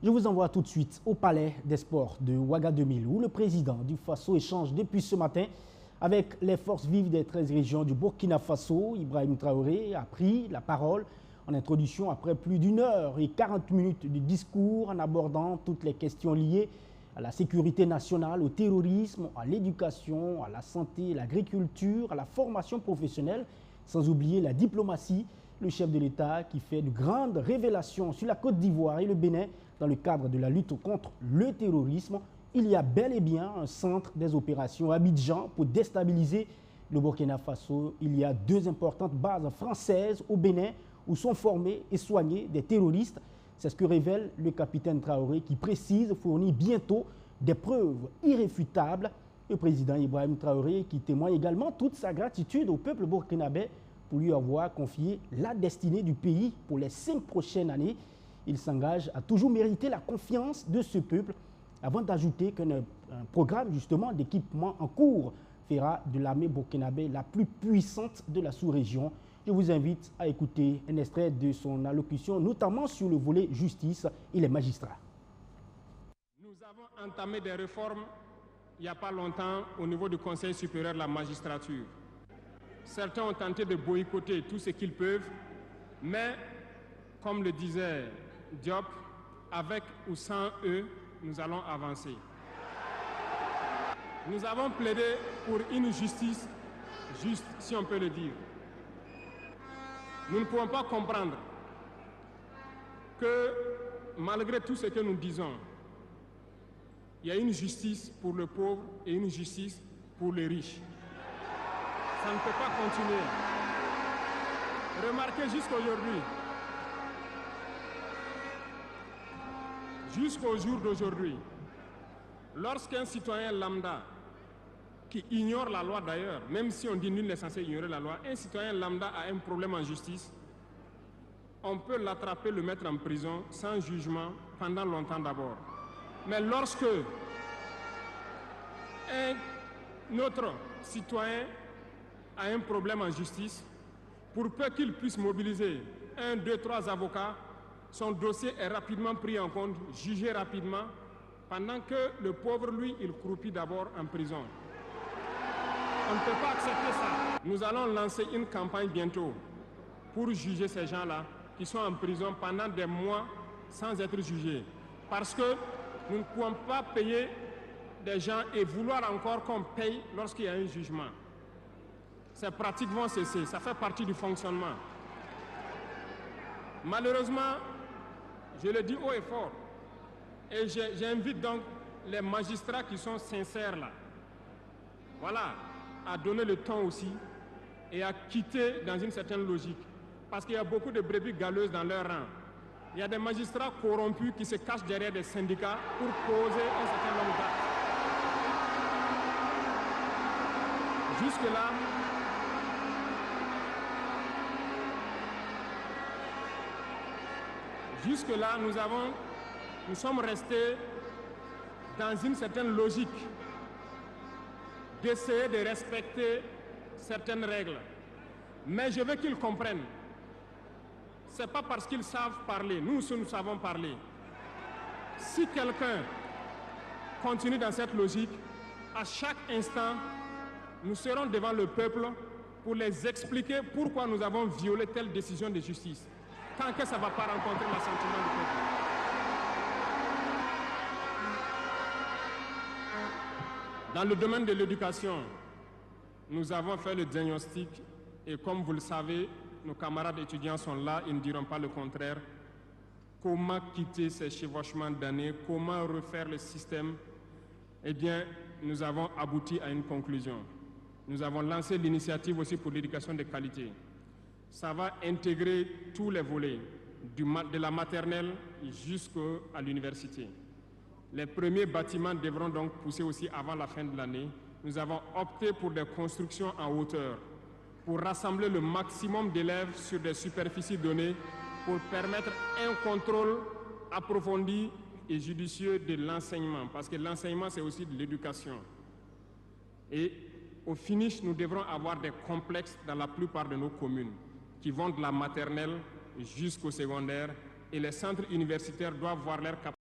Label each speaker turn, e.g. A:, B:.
A: Je vous envoie tout de suite au Palais des Sports de Ouagadougou, où le président du Faso échange depuis ce matin avec les forces vives des 13 régions du Burkina Faso. Ibrahim Traoré a pris la parole en introduction après plus d'1h40 de discours en abordant toutes les questions liées à la sécurité nationale, au terrorisme, à l'éducation, à la santé, l'agriculture, à la formation professionnelle, sans oublier la diplomatie. Le chef de l'État qui fait de grandes révélations sur la Côte d'Ivoire et le Bénin dans le cadre de la lutte contre le terrorisme. Il y a bel et bien un centre des opérations à Abidjan pour déstabiliser le Burkina Faso. Il y a 2 importantes bases françaises au Bénin où sont formés et soignés des terroristes. C'est ce que révèle le capitaine Traoré qui précise fournir bientôt des preuves irréfutables. Le président Ibrahim Traoré qui témoigne également toute sa gratitude au peuple burkinabé pour lui avoir confié la destinée du pays pour les 5 prochaines années. Il s'engage à toujours mériter la confiance de ce peuple avant d'ajouter qu'un programme justement d'équipement en cours fera de l'armée burkinabé la plus puissante de la sous-région. Je vous invite à écouter un extrait de son allocution, notamment sur le volet justice et les magistrats.
B: Nous avons entamé des réformes il n'y a pas longtemps au niveau du Conseil supérieur de la magistrature. Certains ont tenté de boycotter tout ce qu'ils peuvent, mais comme le disait Diop, avec ou sans eux, nous allons avancer. Nous avons plaidé pour une justice juste, si on peut le dire. Nous ne pouvons pas comprendre que, malgré tout ce que nous disons, il y a une justice pour le pauvre et une justice pour les riches. Ça ne peut pas continuer. Remarquez jusqu'au jour d'aujourd'hui, lorsqu'un citoyen lambda qui ignore la loi d'ailleurs, même si on dit nul n'est censé ignorer la loi, un citoyen lambda a un problème en justice, on peut l'attraper, le mettre en prison sans jugement pendant longtemps d'abord. Mais lorsque un autre citoyen a un problème en justice, pour peu qu'il puisse mobiliser 1, 2, 3 avocats, son dossier est rapidement pris en compte, jugé rapidement, pendant que le pauvre, lui, il croupit d'abord en prison. On ne peut pas accepter ça. Nous allons lancer une campagne bientôt pour juger ces gens-là qui sont en prison pendant des mois sans être jugés. Parce que nous ne pouvons pas payer des gens et vouloir encore qu'on paye lorsqu'il y a un jugement. Ces pratiques vont cesser, ça fait partie du fonctionnement. Malheureusement, je le dis haut et fort, et j'invite donc les magistrats qui sont sincères là, voilà, à donner le ton aussi et à quitter dans une certaine logique. Parce qu'il y a beaucoup de brebis galeuses dans leur rang. Il y a des magistrats corrompus qui se cachent derrière des syndicats pour poser un certain nombre d'actes. Jusque-là, nous sommes restés dans une certaine logique d'essayer de respecter certaines règles. Mais je veux qu'ils comprennent. Ce n'est pas parce qu'ils savent parler. Nous savons parler. Si quelqu'un continue dans cette logique, à chaque instant, nous serons devant le peuple pour les expliquer pourquoi nous avons violé telle décision de justice. Tant que ça ne va pas rencontrer l'assentiment du peuple. Dans le domaine de l'éducation, nous avons fait le diagnostic et comme vous le savez, nos camarades étudiants sont là, ils ne diront pas le contraire. Comment quitter ces chevauchements d'années, comment refaire le système? Eh bien, nous avons abouti à une conclusion. Nous avons lancé l'initiative aussi pour l'éducation de qualité. Ça va intégrer tous les volets, de la maternelle jusqu'à l'université. Les premiers bâtiments devront donc pousser aussi avant la fin de l'année. Nous avons opté pour des constructions en hauteur, pour rassembler le maximum d'élèves sur des superficies données, pour permettre un contrôle approfondi et judicieux de l'enseignement, parce que l'enseignement, c'est aussi de l'éducation. Et au finish, nous devrons avoir des complexes dans la plupart de nos communes, qui vont de la maternelle jusqu'au secondaire, et les centres universitaires doivent voir leur capacité